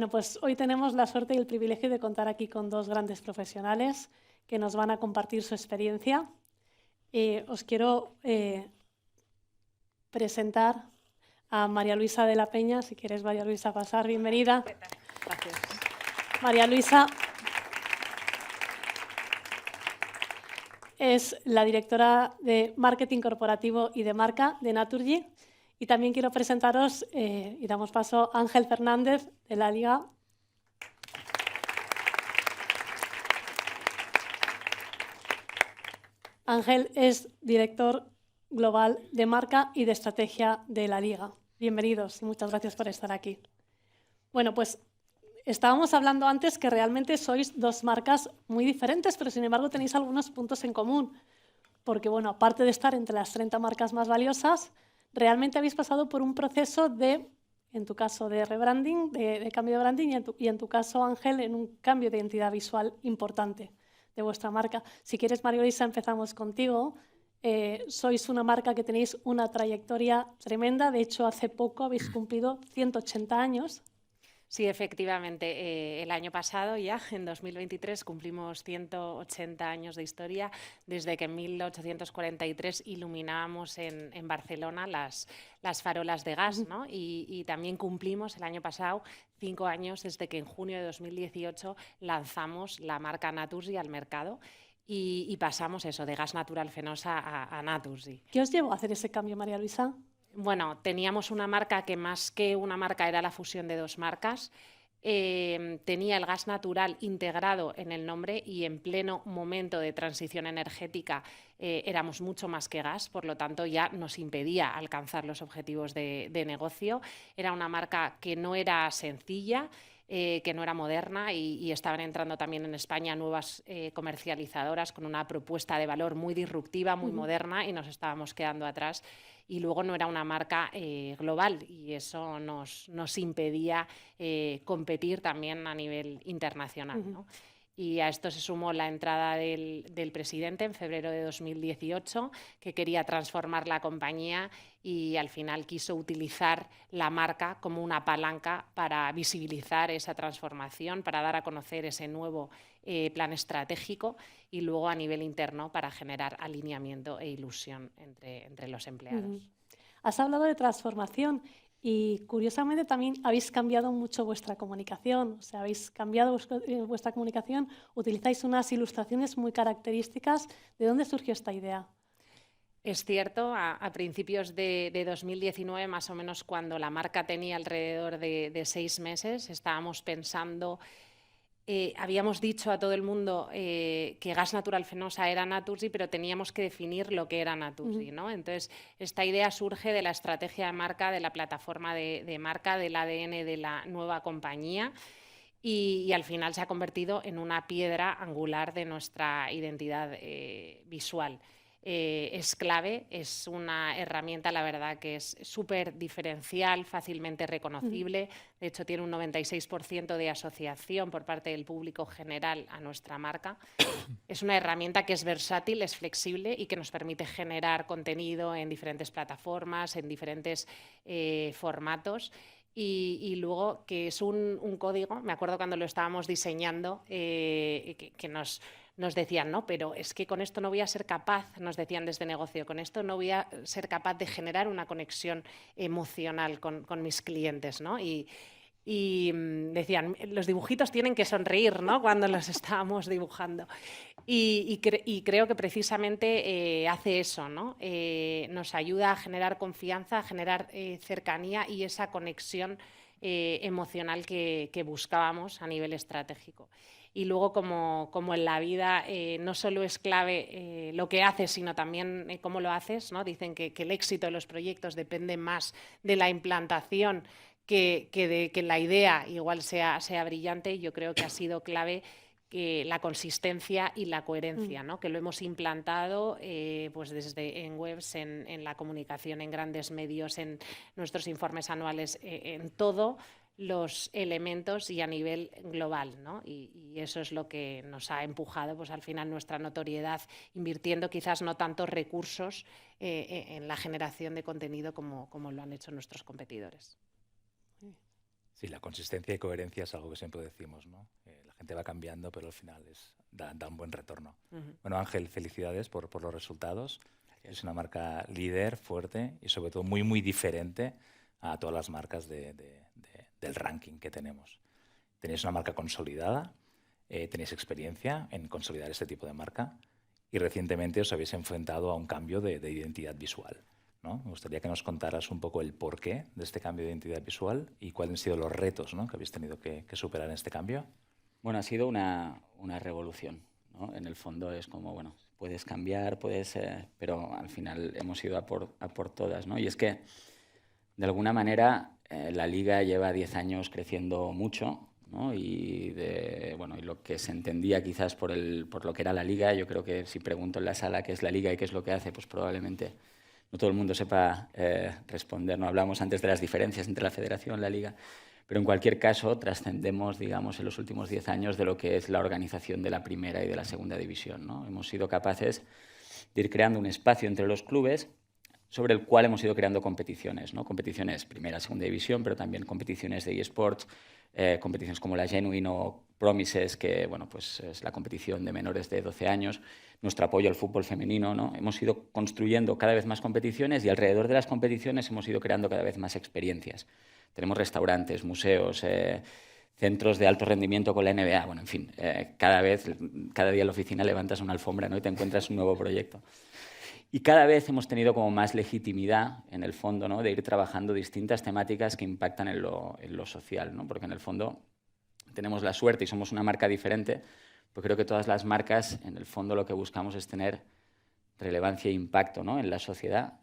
Bueno, pues hoy tenemos la suerte y el privilegio de contar aquí con dos grandes profesionales que nos van a compartir su experiencia. Os quiero presentar a María Luisa de la Peña. Si quieres, María Luisa, pasar. Bienvenida. Gracias. María Luisa es la directora de Marketing Corporativo y de Marca de Naturgy. Y también quiero presentaros, y damos paso, a Ángel Fernández, de la Liga. Ángel es director global de marca y de estrategia de la Liga. Bienvenidos y muchas gracias por estar aquí. Bueno, pues estábamos hablando antes que realmente sois dos marcas muy diferentes, pero sin embargo tenéis algunos puntos en común. Porque, bueno, aparte de estar entre las 30 marcas más valiosas, realmente habéis pasado por un proceso de, en tu caso, de rebranding, de cambio de branding, y en tu caso, Ángel, en un cambio de identidad visual importante de vuestra marca. Si quieres, María Luisa, empezamos contigo. Sois una marca que tenéis una trayectoria tremenda. De hecho, hace poco habéis cumplido 180 años. Sí, efectivamente. El año pasado ya, en 2023, cumplimos 180 años de historia desde que en 1843 iluminábamos en Barcelona las farolas de gas, ¿no? Y también cumplimos el año pasado 5 años desde que en junio de 2018 lanzamos la marca Naturgy al mercado y pasamos eso, de gas natural fenosa a Naturgy. ¿Qué os llevó a hacer ese cambio, María Luisa? Bueno, teníamos una marca que más que una marca era la fusión de dos marcas. Tenía el gas natural integrado en el nombre y en pleno momento de transición energética éramos mucho más que gas, por lo tanto ya nos impedía alcanzar los objetivos de negocio. Era una marca que no era sencilla, que no era moderna y estaban entrando también en España nuevas comercializadoras con una propuesta de valor muy disruptiva, muy moderna y nos estábamos quedando atrás. Y luego no era una marca global y eso nos impedía competir también a nivel internacional, ¿no? Y a esto se sumó la entrada del presidente en febrero de 2018, que quería transformar la compañía y al final quiso utilizar la marca como una palanca para visibilizar esa transformación, para dar a conocer ese nuevo plan estratégico y luego a nivel interno para generar alineamiento e ilusión entre los empleados. Has hablado de transformación y curiosamente también habéis cambiado mucho vuestra comunicación. O sea, habéis cambiado vuestra comunicación, utilizáis unas ilustraciones muy características. ¿De dónde surgió esta idea? Es cierto, a principios de 2019, más o menos cuando la marca tenía alrededor de 6 meses, estábamos pensando, habíamos dicho a todo el mundo que gas natural fenosa era Naturgy, pero teníamos que definir lo que era Naturgy, ¿no? Entonces, esta idea surge de la estrategia de marca, de la plataforma de marca, del ADN de la nueva compañía. Y al final se ha convertido en una piedra angular de nuestra identidad visual. Es clave, es una herramienta, la verdad, que es súper diferencial, fácilmente reconocible. De hecho, tiene un 96% de asociación por parte del público general a nuestra marca. Es una herramienta que es versátil, es flexible y que nos permite generar contenido en diferentes plataformas, en diferentes formatos. Y luego que es un código, me acuerdo cuando lo estábamos diseñando, que nos decían, no, pero es que con esto no voy a ser capaz, nos decían desde negocio, con esto no voy a ser capaz de generar una conexión emocional con mis clientes, ¿no? Y decían, los dibujitos tienen que sonreír, ¿no? Cuando los estábamos dibujando. Y creo que precisamente hace eso, ¿no? Nos ayuda a generar confianza, a generar cercanía y esa conexión emocional que buscábamos a nivel estratégico. Y luego, como en la vida no solo es clave lo que haces, sino también cómo lo haces, ¿no? Dicen que el éxito de los proyectos depende más de la implantación que de que la idea igual sea brillante. Yo creo que ha sido clave la consistencia y la coherencia, ¿no? Que lo hemos implantado pues desde en webs, en la comunicación, en grandes medios, en nuestros informes anuales, en todos los elementos y a nivel global, ¿no? Y eso es lo que nos ha empujado pues, al final nuestra notoriedad, invirtiendo quizás no tantos recursos en la generación de contenido como lo han hecho nuestros competidores. Sí, la consistencia y coherencia es algo que siempre decimos, ¿no? La gente va cambiando, pero al final da un buen retorno. Bueno, Ángel, felicidades por los resultados. Es una marca líder, fuerte y sobre todo muy, muy diferente a todas las marcas del ranking que tenemos. Tenéis una marca consolidada, tenéis experiencia en consolidar este tipo de marca y recientemente os habéis enfrentado a un cambio de identidad visual, ¿no? Me gustaría que nos contaras un poco el porqué de este cambio de identidad visual y cuáles han sido los retos, ¿no?, que habéis tenido que superar en este cambio. Bueno, ha sido una revolución, ¿no? En el fondo es como, bueno, puedes cambiar, pero al final hemos ido a por todas, ¿no? Y es que, de alguna manera, la Liga lleva 10 años creciendo mucho, ¿no? Y lo que se entendía quizás por lo que era la Liga, yo creo que si pregunto en la sala qué es la Liga y qué es lo que hace, pues probablemente no todo el mundo sepa responder. No hablamos antes de las diferencias entre la Federación y la Liga, pero en cualquier caso trascendemos, digamos, en los últimos 10 años de lo que es la organización de la primera y de la segunda división, ¿no? Hemos sido capaces de ir creando un espacio entre los clubes sobre el cual hemos ido creando competiciones, ¿no? Competiciones primera, segunda división, pero también competiciones de eSports, competiciones como la Genuine o Promises, que bueno, pues es la competición de menores de 12 años, nuestro apoyo al fútbol femenino, ¿no? Hemos ido construyendo cada vez más competiciones y alrededor de las competiciones hemos ido creando cada vez más experiencias. Tenemos restaurantes, museos, centros de alto rendimiento con la NBA, bueno, en fin, cada día en la oficina levantas una alfombra, ¿no?, y te encuentras un nuevo proyecto. Y cada vez hemos tenido como más legitimidad, en el fondo, ¿no?, de ir trabajando distintas temáticas que impactan en lo social, ¿no? Porque en el fondo tenemos la suerte y somos una marca diferente, pues creo que todas las marcas, en el fondo, lo que buscamos es tener relevancia e impacto, ¿no?, en la sociedad.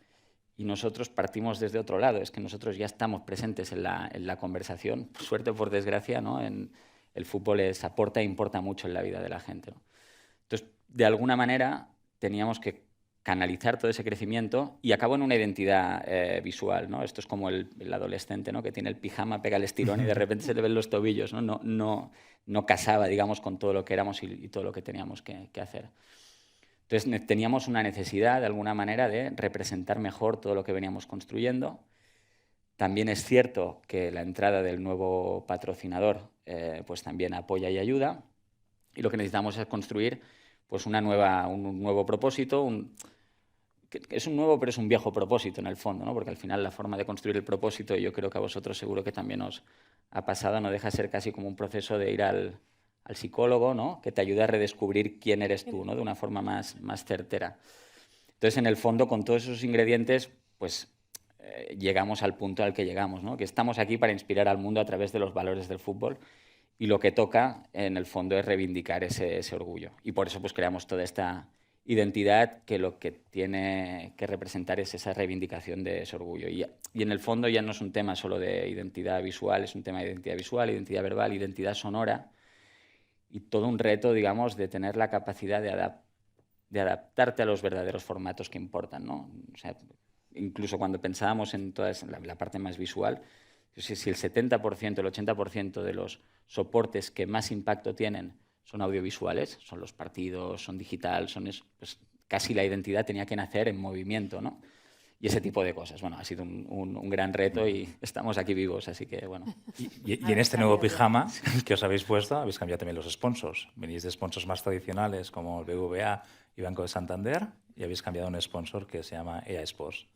Y nosotros partimos desde otro lado, es que nosotros ya estamos presentes en la conversación, por suerte o por desgracia, ¿no? El fútbol aporta e importa mucho en la vida de la gente, ¿no? Entonces, de alguna manera, teníamos que canalizar todo ese crecimiento y acabó en una identidad visual, ¿no? Esto es como el adolescente, ¿no?, que tiene el pijama, pega el estirón y de repente se le ven los tobillos, ¿no? No casaba, digamos, con todo lo que éramos y todo lo que teníamos que hacer. Entonces teníamos una necesidad, de alguna manera, de representar mejor todo lo que veníamos construyendo. También es cierto que la entrada del nuevo patrocinador pues también apoya y ayuda. Y lo que necesitamos es construir pues un nuevo propósito. Es un nuevo, pero es un viejo propósito en el fondo, ¿no? Porque al final la forma de construir el propósito, y yo creo que a vosotros seguro que también os ha pasado, no deja de ser casi como un proceso de ir al psicólogo, ¿no?, que te ayuda a redescubrir quién eres tú, ¿no?, de una forma más certera. Entonces, en el fondo, con todos esos ingredientes, pues llegamos al punto al que llegamos, ¿no?, que estamos aquí para inspirar al mundo a través de los valores del fútbol y lo que toca, en el fondo, es reivindicar ese orgullo. Y por eso pues creamos toda esta identidad que lo que tiene que representar es esa reivindicación de ese orgullo. Y en el fondo ya no es un tema solo de identidad visual, es un tema de identidad visual, identidad verbal, identidad sonora, y todo un reto, digamos, de tener la capacidad de adaptarte a los verdaderos formatos que importan, ¿no? O sea, incluso cuando pensábamos en toda la parte más visual, si el 70%, el 80% de los soportes que más impacto tienen son audiovisuales, son los partidos, son digital, pues casi la identidad tenía que nacer en movimiento, ¿no? Y ese tipo de cosas. Bueno, ha sido un gran reto y estamos aquí vivos, así que bueno. Y en este nuevo pijama que os habéis puesto, habéis cambiado también los sponsors. Venís de sponsors más tradicionales como el BBVA y Banco de Santander y habéis cambiado un sponsor que se llama EA Sports.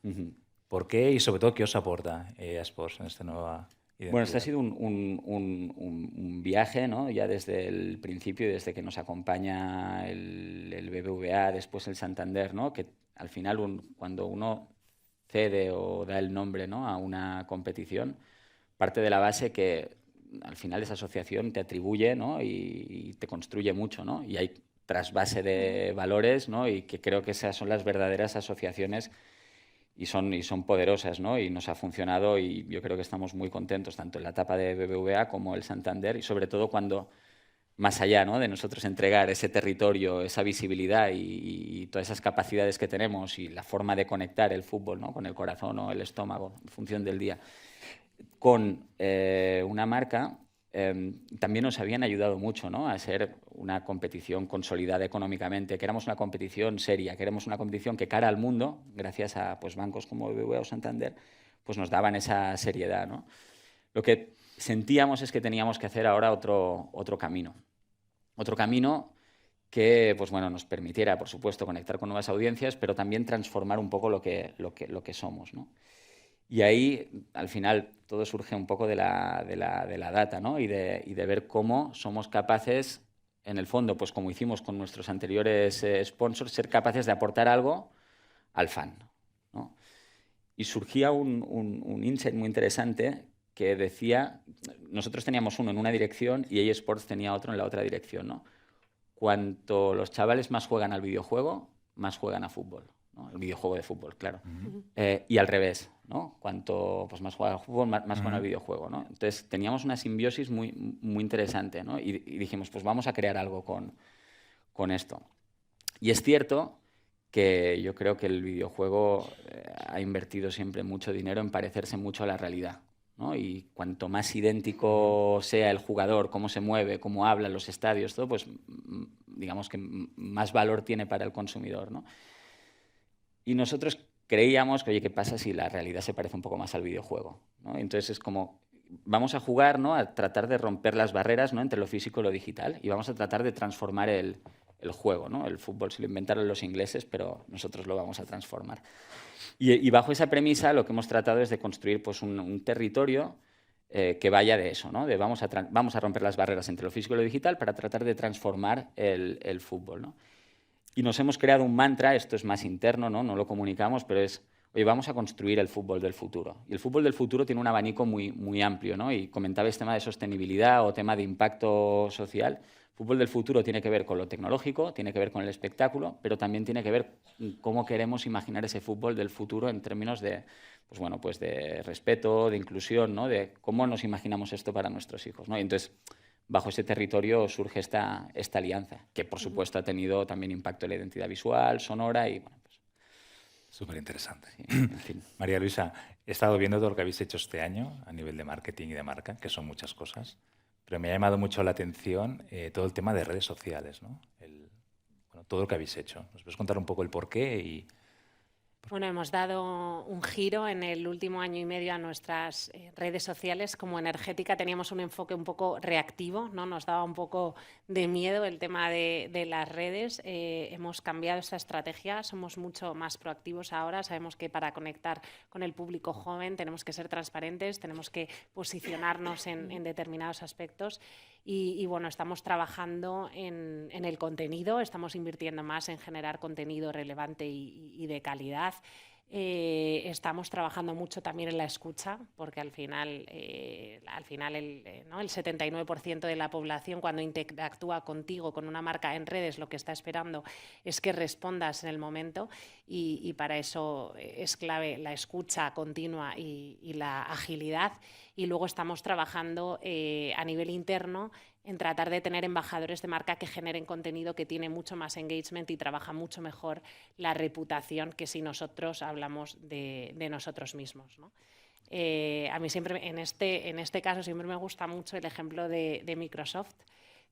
¿Por qué y sobre todo qué os aporta EA Sports en esta nueva identidad? Bueno, este ha sido un viaje, ¿no?, ya desde el principio, desde que nos acompaña el BBVA, después el Santander, ¿no?, que al final cuando uno cede o da el nombre, ¿no?, a una competición, parte de la base que al final esa asociación te atribuye, ¿no?, y te construye mucho, ¿no? Y hay trasvase de valores, ¿no?, y que creo que esas son las verdaderas asociaciones y son poderosas, ¿no? Y nos ha funcionado y yo creo que estamos muy contentos, tanto en la etapa de BBVA como el Santander, y sobre todo cuando, más allá, ¿no?, de nosotros entregar ese territorio, esa visibilidad y todas esas capacidades que tenemos y la forma de conectar el fútbol, ¿no?, con el corazón o el estómago, en función del día, con una marca, también nos habían ayudado mucho, ¿no?, a ser una competición consolidada económicamente, que éramos una competición seria, que éramos una competición que cara al mundo, gracias a pues, bancos como BBVA o Santander, pues nos daban esa seriedad, ¿no? Lo que sentíamos es que teníamos que hacer ahora otro camino. Otro camino que pues bueno, nos permitiera, por supuesto, conectar con nuevas audiencias, pero también transformar un poco lo que somos, ¿no? Y ahí, al final, todo surge un poco de la data, ¿no? y de ver cómo somos capaces, en el fondo, pues como hicimos con nuestros anteriores sponsors, ser capaces de aportar algo al fan, ¿no? Y surgía un insight muy interesante que decía, nosotros teníamos uno en una dirección y eSports tenía otro en la otra dirección, ¿no? Cuanto los chavales más juegan al videojuego, más juegan a fútbol, ¿no? El videojuego de fútbol, claro. Y al revés, ¿no? Cuanto pues, más juegan al fútbol, más juegan al videojuego, ¿no? Entonces teníamos una simbiosis muy interesante, ¿no? Y dijimos, pues vamos a crear algo con esto. Y es cierto que yo creo que el videojuego ha invertido siempre mucho dinero en parecerse mucho a la realidad, ¿no? Y cuanto más idéntico sea el jugador, cómo se mueve, cómo habla en los estadios, todo, pues digamos que más valor tiene para el consumidor, ¿no? Y nosotros creíamos que, oye, ¿qué pasa si la realidad se parece un poco más al videojuego, ¿no? Entonces es como, vamos a jugar, ¿no? A tratar de romper las barreras, ¿no? Entre lo físico y lo digital, y vamos a tratar de transformar el juego, ¿no? El fútbol se lo inventaron los ingleses, pero nosotros lo vamos a transformar. Y bajo esa premisa lo que hemos tratado es de construir pues, un territorio que vaya de eso, ¿no? De vamos a romper las barreras entre lo físico y lo digital para tratar de transformar el fútbol, ¿no? Y nos hemos creado un mantra, esto es más interno, ¿no? No lo comunicamos, pero es, oye, vamos a construir el fútbol del futuro. Y el fútbol del futuro tiene un abanico muy amplio, ¿no? Y comentabais tema de sostenibilidad o tema de impacto social. El fútbol del futuro tiene que ver con lo tecnológico, tiene que ver con el espectáculo, pero también tiene que ver cómo queremos imaginar ese fútbol del futuro en términos de, pues bueno, pues de respeto, de inclusión, ¿no? De cómo nos imaginamos esto para nuestros hijos, ¿no? Y entonces, bajo ese territorio surge esta alianza, que por supuesto ha tenido también impacto en la identidad visual, sonora y bueno, pues... Súper interesante. Sí, en fin. María Luisa, he estado viendo todo lo que habéis hecho este año a nivel de marketing y de marca, que son muchas cosas, pero me ha llamado mucho la atención todo el tema de redes sociales, ¿no? Bueno, todo lo que habéis hecho. ¿Nos puedes contar un poco el porqué? Y... Bueno, hemos dado un giro en el último año y medio a nuestras redes sociales. Como Energética teníamos un enfoque un poco reactivo, ¿no? Nos daba un poco de miedo el tema de las redes. Hemos cambiado esta estrategia, somos mucho más proactivos ahora. Sabemos que para conectar con el público joven tenemos que ser transparentes, tenemos que posicionarnos en determinados aspectos. Y bueno, estamos trabajando en el contenido, estamos invirtiendo más en generar contenido relevante y de calidad. Estamos trabajando mucho también en la escucha, porque al final el 79% de la población cuando interactúa contigo, con una marca en redes, lo que está esperando es que respondas en el momento y para eso es clave la escucha continua y la agilidad. Y luego estamos trabajando a nivel interno en tratar de tener embajadores de marca que generen contenido que tiene mucho más engagement y trabaja mucho mejor la reputación que si nosotros hablamos de nosotros mismos, ¿no? A mí siempre, en este caso, siempre me gusta mucho el ejemplo de Microsoft.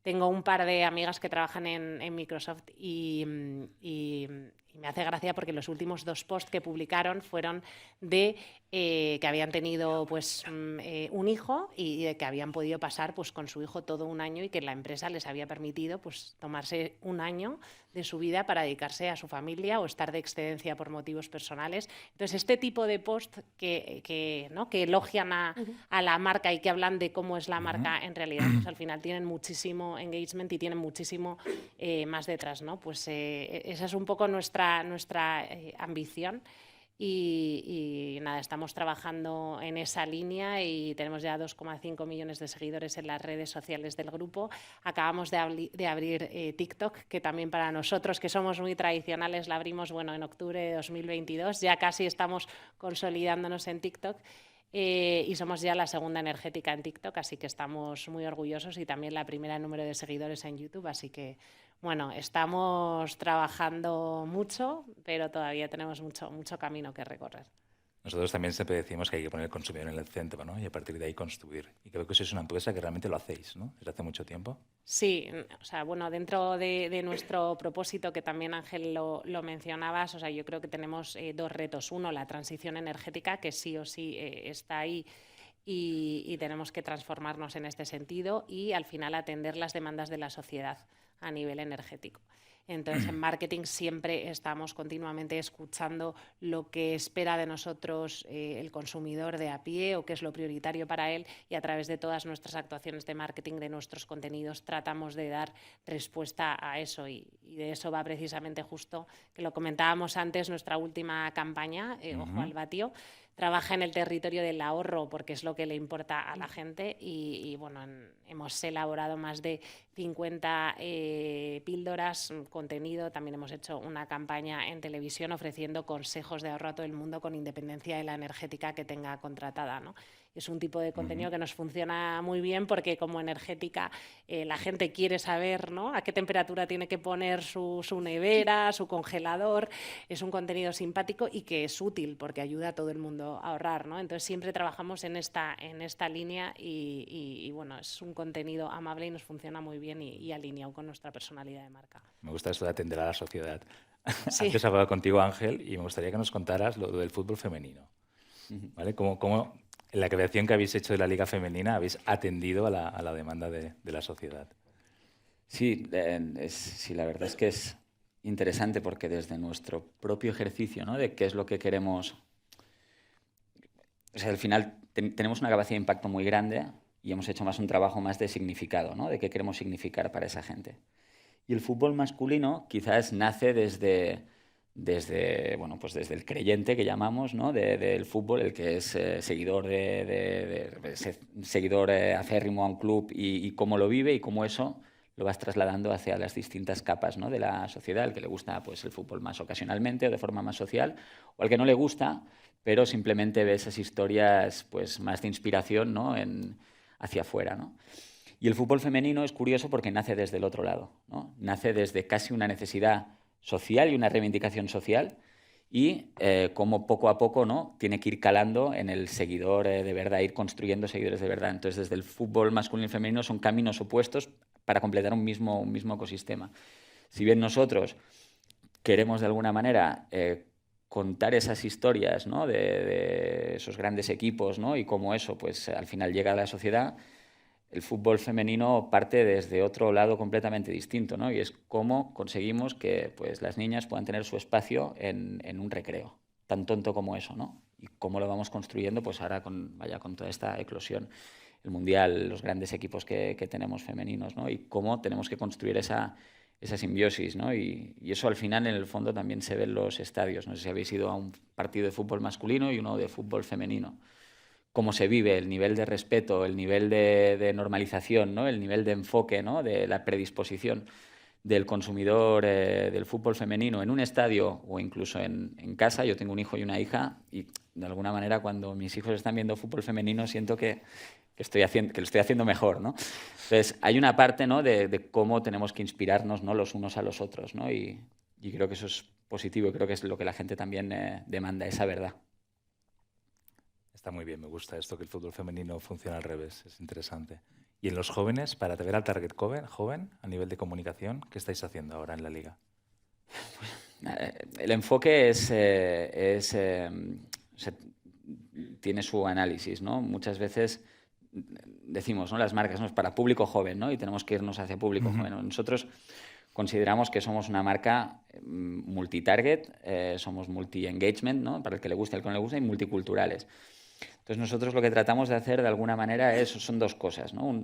Tengo un par de amigas que trabajan en Microsoft y me hace gracia porque los últimos 2 posts que publicaron fueron de que habían tenido pues, un hijo y de que habían podido pasar pues, con su hijo todo un año y que la empresa les había permitido pues, tomarse un año de su vida para dedicarse a su familia o estar de excedencia por motivos personales. Entonces, este tipo de post que elogian a la marca y que hablan de cómo es la marca en realidad, pues al final tienen muchísimo engagement y tienen muchísimo más detrás, ¿no? Pues esa es un poco nuestra ambición. Y nada, estamos trabajando en esa línea y tenemos ya 2,5 millones de seguidores en las redes sociales del grupo. Acabamos de abrir TikTok, que también para nosotros, que somos muy tradicionales, la abrimos en octubre de 2022. Ya casi estamos consolidándonos en TikTok. Y somos ya la segunda energética en TikTok, así que estamos muy orgullosos y también la primera en número de seguidores en YouTube, así que bueno, estamos trabajando mucho, pero todavía tenemos mucho camino que recorrer. Nosotros también siempre decimos que hay que poner el consumidor en el centro, ¿no? Y a partir de ahí construir. Y creo que sois una empresa que realmente lo hacéis, ¿no? Desde hace mucho tiempo. Sí, o sea, bueno, dentro de nuestro propósito, que también Ángel lo mencionabas, o sea, yo creo que tenemos 2 retos. Uno, la transición energética, que sí o sí está ahí y tenemos que transformarnos en este sentido y al final atender las demandas de la sociedad a nivel energético. Entonces, en marketing siempre estamos continuamente escuchando lo que espera de nosotros el consumidor de a pie o qué es lo prioritario para él, y a través de todas nuestras actuaciones de marketing, de nuestros contenidos, tratamos de dar respuesta a eso, y de eso va precisamente, justo que lo comentábamos antes, nuestra última campaña, Ojo al Vatio, trabaja en el territorio del ahorro porque es lo que le importa a la gente, y bueno, hemos elaborado más de 50 píldoras, contenido. También hemos hecho una campaña en televisión ofreciendo consejos de ahorro a todo el mundo con independencia de la energética que tenga contratada, ¿no? Es un tipo de contenido que nos funciona muy bien porque como energética la gente quiere saber, ¿no?, a qué temperatura tiene que poner su nevera, su congelador. Es un contenido simpático y que es útil porque ayuda a todo el mundo a ahorrar, ¿no? Entonces siempre trabajamos en esta línea y bueno, es un contenido amable y nos funciona muy bien y alineado con nuestra personalidad de marca. Me gusta esto de atender a la sociedad. Sí. Antes hablaba contigo, Ángel, y me gustaría que nos contaras lo del fútbol femenino. ¿Vale? ¿Cómo en la creación que habéis hecho de la Liga Femenina habéis atendido a la demanda de la sociedad? Sí, sí, la verdad es que es interesante porque desde nuestro propio ejercicio, ¿no?, de qué es lo que queremos... O sea, al final tenemos una capacidad de impacto muy grande y hemos hecho más un trabajo más de significado, ¿no?, de qué queremos significar para esa gente. Y el fútbol masculino quizás nace desde bueno, pues desde el creyente que llamamos, ¿no?, del fútbol, el que es seguidor seguidor acérrimo a un club y cómo lo vive y cómo eso lo vas trasladando hacia las distintas capas, ¿no?, de la sociedad. El que le gusta, pues, el fútbol más ocasionalmente o de forma más social, o al que no le gusta, pero simplemente ve esas historias, pues, más de inspiración, ¿no?, hacia afuera, ¿no? Y el fútbol femenino es curioso porque nace desde el otro lado, ¿no? Nace desde casi una necesidad social y una reivindicación social, y cómo poco a poco, ¿no?, tiene que ir calando en el seguidor de verdad, ir construyendo seguidores de verdad. Entonces, desde el fútbol masculino y femenino son caminos opuestos para completar un mismo ecosistema. Si bien nosotros queremos de alguna manera contar esas historias, ¿no?, de esos grandes equipos, ¿no?, y cómo eso, pues, al final llega a la sociedad, el fútbol femenino parte desde otro lado completamente distinto, ¿no? Y es cómo conseguimos que, pues, las niñas puedan tener su espacio en un recreo, tan tonto como eso, ¿no? Y cómo lo vamos construyendo, pues ahora con toda esta eclosión, el Mundial, los grandes equipos que tenemos femeninos, ¿no? Y cómo tenemos que construir esa simbiosis, ¿no? Y eso al final, en el fondo, también se ve en los estadios. No sé si habéis ido a un partido de fútbol masculino y uno de fútbol femenino. Cómo se vive, el nivel de respeto, el nivel de normalización, ¿no?, el nivel de enfoque, ¿no?, de la predisposición del consumidor del fútbol femenino en un estadio o incluso en casa. Yo tengo un hijo y una hija y, de alguna manera, cuando mis hijos están viendo fútbol femenino siento que lo estoy haciendo mejor, ¿no? Entonces, hay una parte, ¿no?, de cómo tenemos que inspirarnos, ¿no?, los unos a los otros, ¿no? Y creo que eso es positivo y creo que es lo que la gente también demanda, esa verdad. Está muy bien, me gusta esto, que el fútbol femenino funciona al revés, es interesante. Y en los jóvenes, para atraer al target joven, a nivel de comunicación, ¿qué estáis haciendo ahora en la Liga? El enfoque tiene su análisis, ¿no? Muchas veces decimos, ¿no?, las marcas, ¿no?, es para público joven, ¿no?, y tenemos que irnos hacia público joven. Nosotros consideramos que somos una marca multi-target, somos multi-engagement, ¿no?, para el que le gusta y el que no le gusta, y multiculturales. Entonces, nosotros lo que tratamos de hacer de alguna manera son dos cosas, ¿no?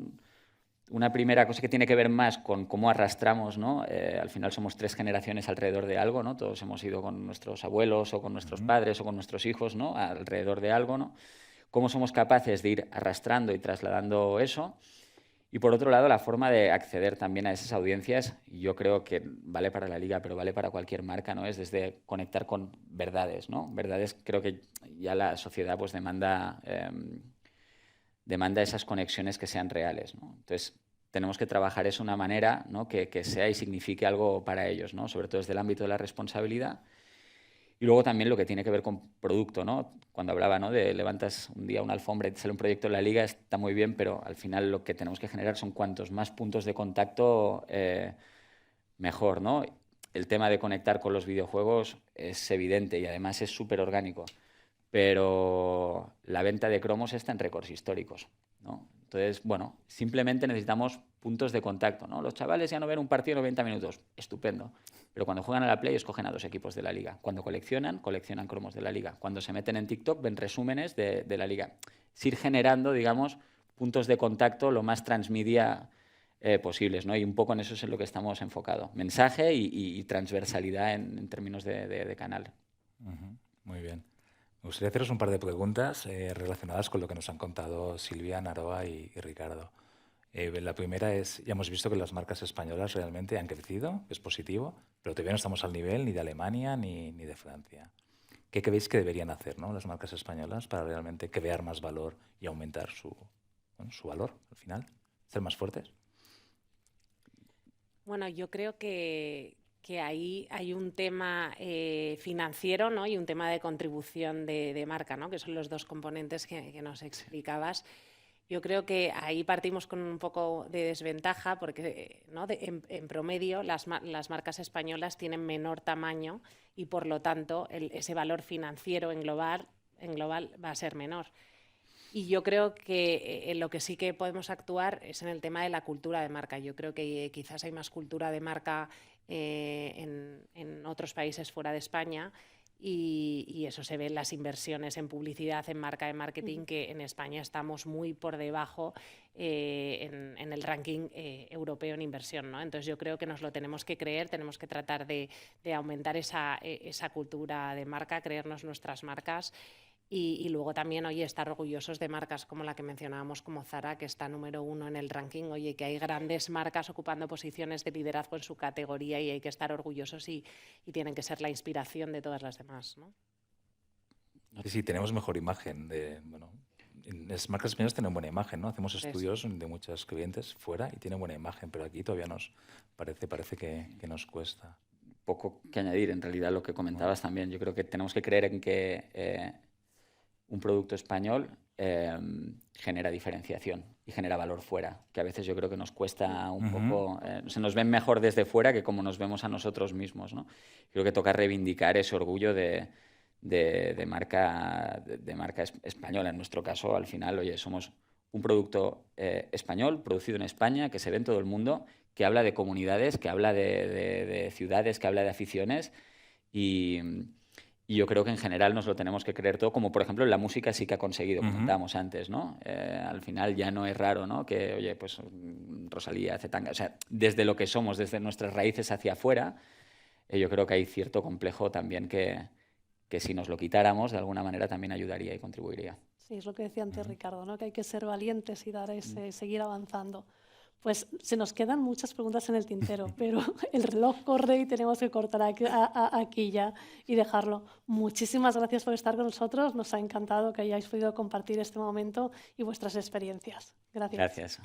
Una primera cosa que tiene que ver más con cómo arrastramos, ¿no? Al final somos 3 generaciones alrededor de algo, ¿no? Todos hemos ido con nuestros abuelos o con nuestros padres o con nuestros hijos, ¿no?, alrededor de algo, ¿no? Cómo somos capaces de ir arrastrando y trasladando eso. Y por otro lado, la forma de acceder también a esas audiencias, y yo creo que vale para la Liga, pero vale para cualquier marca, ¿no?, es desde conectar con verdades, ¿no? Verdades, creo que ya la sociedad, pues, demanda esas conexiones que sean reales, ¿no? Entonces, tenemos que trabajar eso de una manera, ¿no?, que sea y signifique algo para ellos, ¿no?, sobre todo desde el ámbito de la responsabilidad. Y luego también lo que tiene que ver con producto, ¿no? Cuando hablaba, ¿no?, de levantas un día una alfombra y te sale un proyecto en la Liga, está muy bien, pero al final lo que tenemos que generar son cuantos más puntos de contacto, mejor, ¿no? El tema de conectar con los videojuegos es evidente y además es súper orgánico. pero la venta de cromos está en récords históricos, ¿no? Entonces, bueno, simplemente necesitamos puntos de contacto, ¿no? Los chavales ya no ven un partido de 90 minutos, estupendo. Pero cuando juegan a la Play, escogen a 2 equipos de la liga. Cuando coleccionan cromos de la liga. Cuando se meten en TikTok, ven resúmenes de la liga. Es ir generando, digamos, puntos de contacto lo más transmedia posibles, ¿no? Y un poco en eso es en lo que estamos enfocados. Mensaje y transversalidad en términos de canal. Muy bien. Me gustaría haceros un par de preguntas relacionadas con lo que nos han contado Silvia, Naroa y Ricardo. La primera es, ya hemos visto que las marcas españolas realmente han crecido, es positivo, pero todavía no estamos al nivel ni de Alemania ni de Francia. ¿Qué creéis que deberían hacer, ¿no?, las marcas españolas para realmente crear más valor y aumentar su valor al final? ¿Ser más fuertes? Bueno, yo creo que ahí hay un tema financiero, ¿no?, y un tema de contribución de marca, ¿no?, que son los dos componentes que nos explicabas. Yo creo que ahí partimos con un poco de desventaja porque, ¿no?, en promedio las marcas españolas tienen menor tamaño y por lo tanto ese valor financiero en global va a ser menor. Y yo creo que en lo que sí que podemos actuar es en el tema de la cultura de marca. Yo creo que quizás hay más cultura de marca en otros países fuera de España y eso se ve en las inversiones en publicidad, en marca, en marketing, que en España estamos muy por debajo en el ranking europeo en inversión, ¿no? Entonces yo creo que nos lo tenemos que creer, tenemos que tratar de aumentar esa cultura de marca, creernos nuestras marcas. Y luego también, oye, estar orgullosos de marcas como la que mencionábamos, como Zara, que está número 1 en el ranking. Oye, que hay grandes marcas ocupando posiciones de liderazgo en su categoría y hay que estar orgullosos y tienen que ser la inspiración de todas las demás, ¿no? Sí, tenemos mejor imagen. Las marcas españolas tienen buena imagen, ¿no? Hacemos estudios de muchos clientes fuera y tienen buena imagen, pero aquí todavía nos parece que nos cuesta. Poco que añadir, en realidad, lo que comentabas también. Yo creo que tenemos que creer en que un producto español genera diferenciación y genera valor fuera, que a veces yo creo que nos cuesta un poco, se nos ven mejor desde fuera que como nos vemos a nosotros mismos, ¿no? Creo que toca reivindicar ese orgullo de marca española. En nuestro caso, al final, oye, somos un producto español, producido en España, que se ve en todo el mundo, que habla de comunidades, que habla de ciudades, que habla de aficiones y yo creo que en general nos lo tenemos que creer todo, como por ejemplo en la música sí que ha conseguido, como comentábamos antes, ¿no? Al final ya no es raro, ¿no?, que, oye, pues Rosalía, Zetanga, o sea, desde lo que somos, desde nuestras raíces hacia afuera, yo creo que hay cierto complejo también que si nos lo quitáramos, de alguna manera también ayudaría y contribuiría. Sí, es lo que decía antes Ricardo, ¿no?, que hay que ser valientes y seguir avanzando. Pues se nos quedan muchas preguntas en el tintero, pero el reloj corre y tenemos que cortar aquí ya y dejarlo. Muchísimas gracias por estar con nosotros. Nos ha encantado que hayáis podido compartir este momento y vuestras experiencias. Gracias. Gracias.